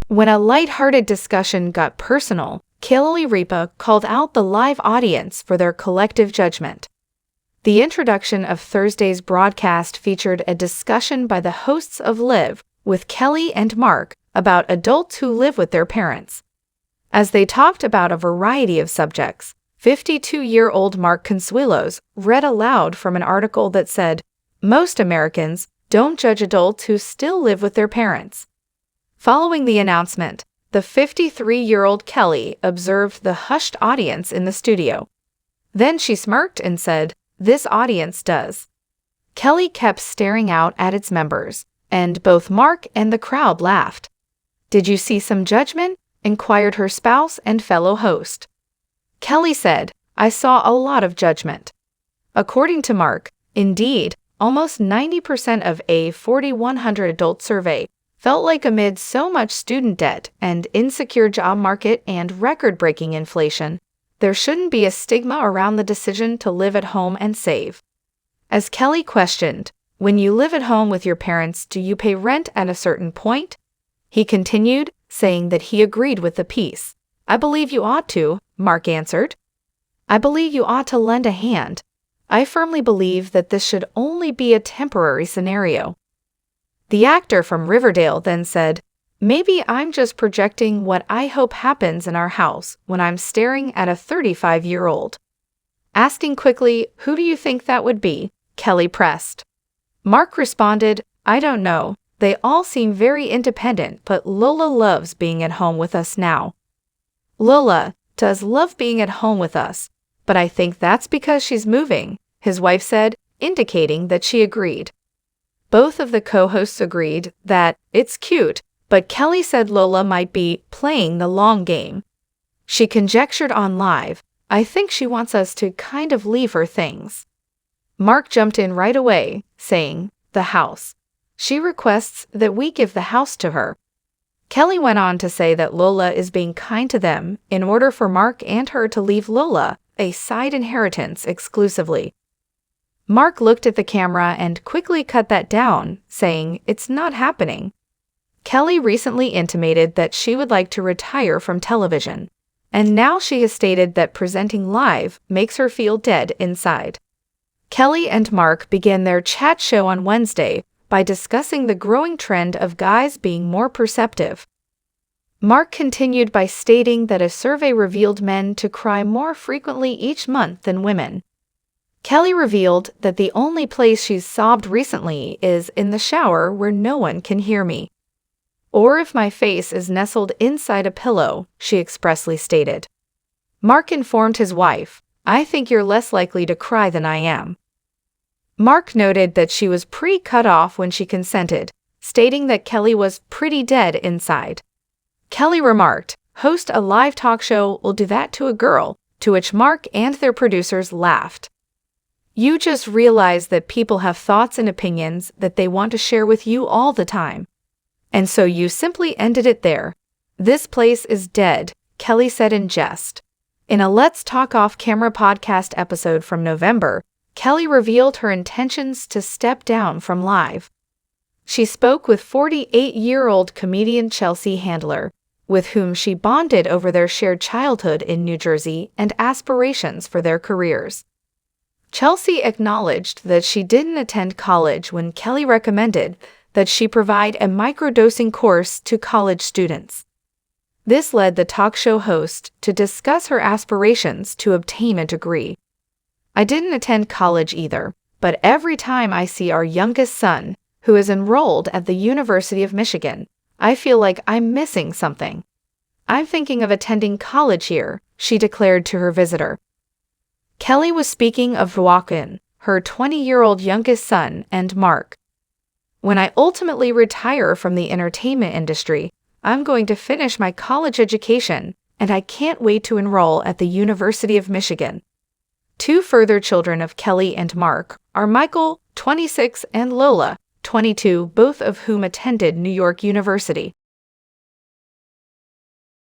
When a lighthearted discussion got personal, Kelly Ripa called out the live audience for their collective judgment. The introduction of Thursday's broadcast featured a discussion by the hosts of Live with Kelly and Mark about adults who live with their parents. As they talked about a variety of subjects, 52-year-old Mark Consuelos read aloud from an article that said, "Most Americans don't judge adults who still live with their parents." Following the announcement, the 53-year-old Kelly observed the hushed audience in the studio. Then she smirked and said, "This audience does." Kelly kept staring out at its members, and both Mark and the crowd laughed. "Did you see some judgment?" inquired her spouse and fellow host. Kelly said, "I saw a lot of judgment." According to Mark, indeed, almost 90% of a 4,100 adult survey felt like amid so much student debt and insecure job market and record-breaking inflation, there shouldn't be a stigma around the decision to live at home and save. As Kelly questioned, "When you live at home with your parents, do you pay rent at a certain point?" He continued, saying that he agreed with the piece. "I believe you ought to," Mark answered. "I believe you ought to lend a hand. I firmly believe that this should only be a temporary scenario." The actor from Riverdale then said, "Maybe I'm just projecting what I hope happens in our house when I'm staring at a 35-year-old. Asking quickly, "Who do you think that would be?" Kelly pressed. Mark responded, "I don't know. They all seem very independent, but Lola loves being at home with us now." "Lola does love being at home with us, but I think that's because she's moving," his wife said, indicating that she agreed. Both of the co-hosts agreed that it's cute, but Kelly said Lola might be playing the long game. She conjectured on Live, "I think she wants us to kind of leave her things." Mark jumped in right away, saying, "The house. She requests that we give the house to her." Kelly went on to say that Lola is being kind to them in order for Mark and her to leave Lola a side inheritance exclusively. Mark looked at the camera and quickly cut that down, saying, "It's not happening." Kelly recently intimated that she would like to retire from television, and now she has stated that presenting Live makes her feel dead inside. Kelly and Mark began their chat show on Wednesday by discussing the growing trend of guys being more perceptive. Mark continued by stating that a survey revealed men to cry more frequently each month than women. Kelly revealed that the only place she's sobbed recently is in the shower where no one can hear me. "Or if my face is nestled inside a pillow," she expressly stated. Mark informed his wife, "I think you're less likely to cry than I am." Mark noted that she was pretty cut off when she consented, stating that Kelly was pretty dead inside. Kelly remarked, "Host a live talk show will do that to a girl," to which Mark and their producers laughed. "You just realize that people have thoughts and opinions that they want to share with you all the time. And so you simply ended it there. This place is dead," Kelly said in jest. In a Let's Talk Off-Camera podcast episode from November, Kelly revealed her intentions to step down from Live. She spoke with 48-year-old comedian Chelsea Handler, with whom she bonded over their shared childhood in New Jersey and aspirations for their careers. Chelsea acknowledged that she didn't attend college when Kelly recommended that she provide a microdosing course to college students. This led the talk show host to discuss her aspirations to obtain a degree. "I didn't attend college either, but every time I see our youngest son, who is enrolled at the University of Michigan, I feel like I'm missing something. I'm thinking of attending college here," she declared to her visitor. Kelly was speaking of Joaquin, her 20-year-old youngest son, and Mark. "When I ultimately retire from the entertainment industry, I'm going to finish my college education, and I can't wait to enroll at the University of Michigan." Two further children of Kelly and Mark are Michael, 26, and Lola, 22, both of whom attended New York University.